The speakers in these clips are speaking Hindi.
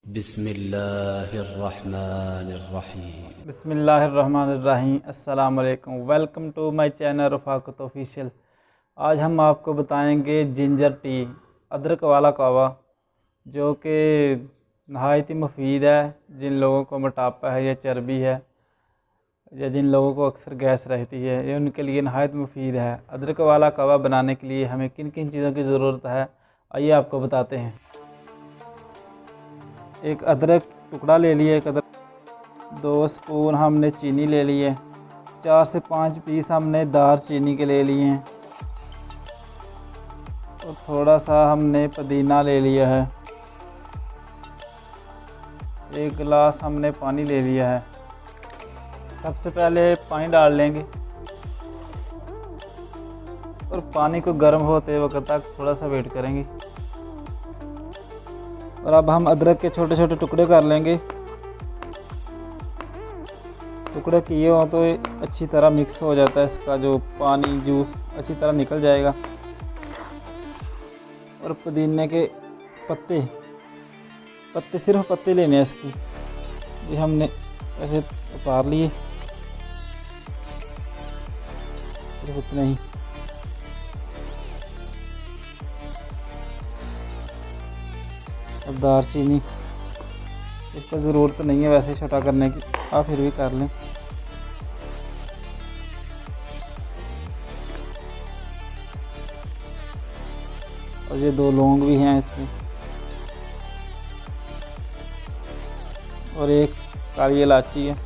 बिस्मिल्लाहिर्रहमानिर्रहीम। बिस्मिल्लाहिर्रहमानिर्रहीम। अस्सलाम वालेकुम। Welcome to my channel Rafaqat official. आज हम आपको बताएंगे जिंजर टी, अदरक वाला कहवा, जो कि नहायत ही मुफीद है। जिन लोगों को मोटापा है या चर्बी है या जिन लोगों को अक्सर गैस रहती है, ये उनके लिए नहायत मुफीद है। अदरक वाला कहवा बनाने के लिए हमें किन किन चीज़ों की ज़रूरत है, आइए आपको बताते हैं। एक अदरक टुकड़ा ले लिए, एक अदरक 2 स्पून हमने चीनी ले ली है, 4 से 5 पीस हमने दार चीनी के ले लिए हैं और थोड़ा सा हमने पुदीना ले लिया है। 1 गिलास हमने पानी ले लिया है। सबसे पहले पानी डाल लेंगे और पानी को गर्म होते वक्त तक थोड़ा सा वेट करेंगे। और अब हम अदरक के छोटे छोटे टुकड़े कर लेंगे। टुकड़े किए हो तो अच्छी तरह मिक्स हो जाता है, इसका जो पानी जूस अच्छी तरह निकल जाएगा। और पुदीने के पत्ते सिर्फ पत्ते लेने हैं इसकी, ये हमने ऐसे उतार लिए, सिर्फ उतना ही। अब दारचीनी, इसको ज़रूरत नहीं है वैसे छोटा करने की, आप फिर भी कर लें। और ये 2 लौंग भी हैं इसमें, और एक काली इलायची है।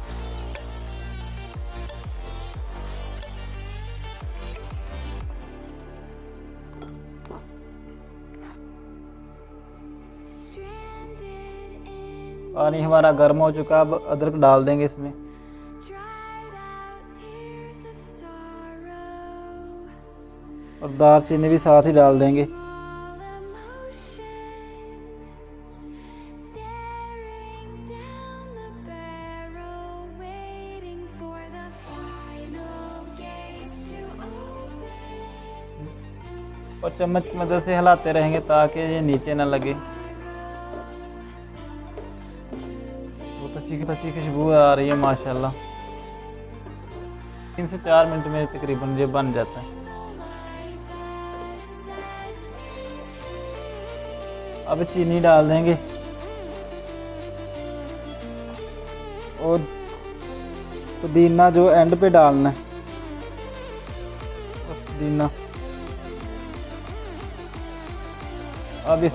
पानी हमारा गर्म हो चुका, अब अदरक डाल देंगे इसमें। और दालचीनी भी साथ ही डाल देंगे। और चम्मच की मदद से हिलाते रहेंगे ताकि ये नीचे ना लगे। बहुत अच्छी खुशबू आ रही है माशाल्लाह। 3 से 4 मिनट में तकरीबन ये बन जाता है। अब चीनी डाल देंगे और पुदीना जो एंड पे डालना है, पुदीना अब इस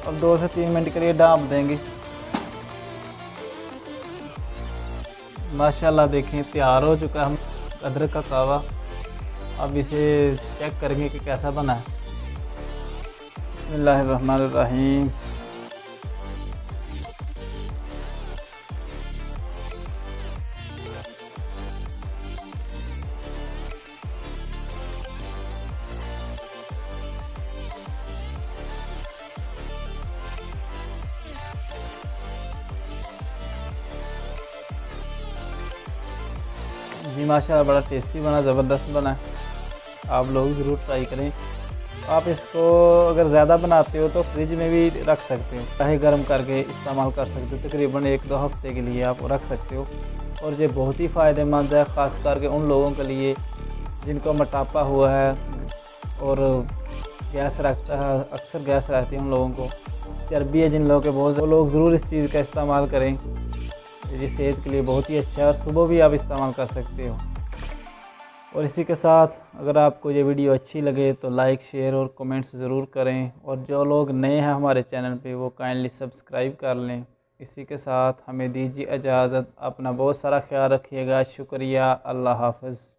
और 2 से 3 मिनट के लिए ढाँप देंगे। माशाल्लाह देखें तैयार हो चुका है हम अदरक का कहवा। अब इसे चेक करेंगे कि कैसा बना है। बिस्मिल्लाहिर्रहमानिर्रहीम। जी माशाल्लाह बड़ा टेस्टी बना, ज़बरदस्त बना है। आप लोग ज़रूर ट्राई करें। आप इसको अगर ज़्यादा बनाते हो तो फ्रिज में भी रख सकते हो, चाहे गर्म करके इस्तेमाल कर सकते हो। तकरीबन 1-2 हफ्ते के लिए आप रख सकते हो। और ये बहुत ही फ़ायदेमंद है, ख़ास करके उन लोगों के लिए जिनको मोटापा हुआ है और गैस रखता है, अक्सर गैस रहती है उन लोगों को, चर्बी है जिन लोगों के बहुत, वो लोग ज़रूर इस चीज़ का इस्तेमाल करें। ये सेहत के लिए बहुत ही अच्छा है और सुबह भी आप इस्तेमाल कर सकते हो। और इसी के साथ अगर आपको ये वीडियो अच्छी लगे तो लाइक, शेयर और कमेंट्स ज़रूर करें। और जो लोग नए हैं हमारे चैनल पे वो काइंडली सब्सक्राइब कर लें। इसी के साथ हमें दीजिए इजाज़त। अपना बहुत सारा ख्याल रखिएगा। शुक्रिया। अल्लाह हाफ़िज़।